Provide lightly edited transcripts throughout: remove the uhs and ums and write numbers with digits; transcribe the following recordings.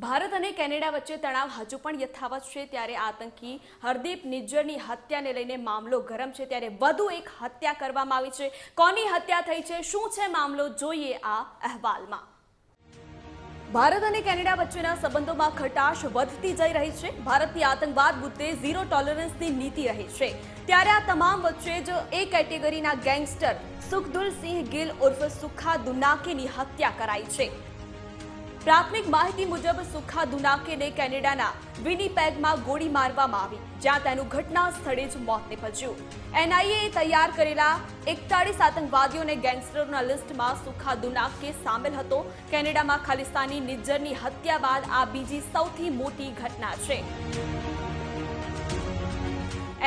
ભારત અને કેનેડા વચ્ચે તણાવ હજુ પણ યથાવત છે ત્યારે આતંકી હરદીપ નિજ્જરની હત્યાને લઈને મામલો ગરમ છે ત્યારે વધુ એક હત્યા કરવામાં આવી છે। કોની હત્યા થઈ છે, શું છે મામલો, જોઈએ આ અહેવાલમાં। ભારત અને કેનેડા વચ્ચેના સંબંધોમાં ખટાશ વધતી જઈ રહી છે। ભારતની આતંકવાદ મુદ્દે ઝીરો ટોલરન્સની નીતિ રહી છે ત્યારે આ તમામ વચ્ચે જ એ કેટેગરીના ગેંગસ્ટર સુખદુલસિંહ ગિલ ઉર્ફ સુખા દુનાકેની હત્યા કરાઈ છે। પ્રાથમિક માહિતી મુજબ સુખા દુનાકેને કેનેડાના વિનીપેગમાં ગોળી મારવામાં આવી, જ્યાં તેનું ઘટના સ્થળે જ મોત નીપજ્યું। એનઆઈએ તૈયાર કરેલા 41 આતંકવાદીઓને ગેંગસ્ટરોના લિસ્ટમાં સુખા દુનાકે સામેલ હતો। કેનેડામાં ખાલિસ્તાની નિજ્જરની હત્યા બાદ આ બીજી સૌથી મોટી ઘટના છે।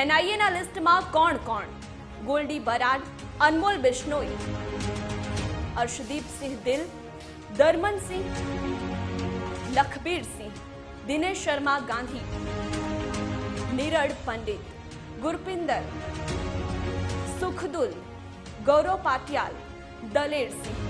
એનઆઈએના લિસ્ટમાં કોણ કોણ? ગોલ્ડી બરાડ, અનમોલ બિશ્નોઈ, અર્શદીપ સિંહ દિલ, દરમન સિંહ, લખબીર સિંહ, દિનેશ શર્મા ગાંધી, નીરડ પંડિત, ગુરપિંદર, સુખદુલ, ગૌરવ પાટિયાલ, દલેર સિંહ।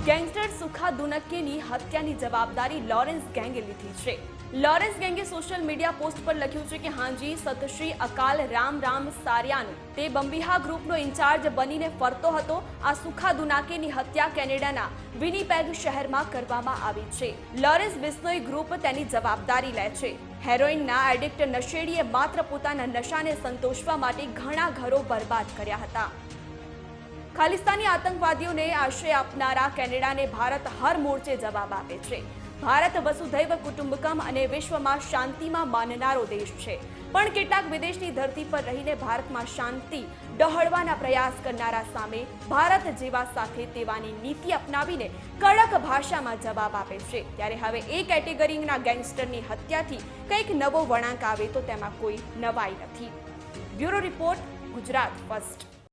ગેંગસ્ટર સુખા દુનકેની હત્યાની જવાબદારી લોરેન્સ ગેંગે લીધી છે। લોરેન્સ ગેંગે સોશિયલ મીડિયા પોસ્ટ પર લખ્યું છે કે હાજી સતશ્રી અકાલ રામ રામ સારિયાનું તે બંબીહા ગ્રુપનો ઇન્ચાર્જ બનીને ફરતો હતો। આ સુખા દુનાકેની હત્યા કેનેડાના વિનીપેગ શહેરમાં કરવામાં આવી છે। લોરેન્સ બિશ્નોઈ ગ્રુપ તેની જવાબદારી લે છે। હેરોઇનના એડિક્ટ નશેડીએ માત્ર પોતાના નશાને સંતોષવા માટે ઘણા ઘરો બરબાદ કર્યા હતા। ખાલિસ્તાની આતંકવાદીઓને આશ્રય આપનારા કેનેડાને ભારત હર મોરચે જવાબ આપે છે। ભારત વસુધૈવ કુટુંબકમ અને વિશ્વમાં શાંતિમાં માનનારો દેશ છે, પણ કેટલાક વિદેશની ધરતી પર રહીને ભારતમાં શાંતિ ડહોળવાના પ્રયાસ કરનારા સામે ભારત જેવા સાથે તેવાની નીતિ અપનાવીને કડક ભાષામાં જવાબ આપે છે। ત્યારે હવે એ કેટેગરીના ગેંગસ્ટરની હત્યાથી કંઈક નવો વળાંક આવે તો તેમાં કોઈ નવાઈ નથી। Bureau report, Gujarat first.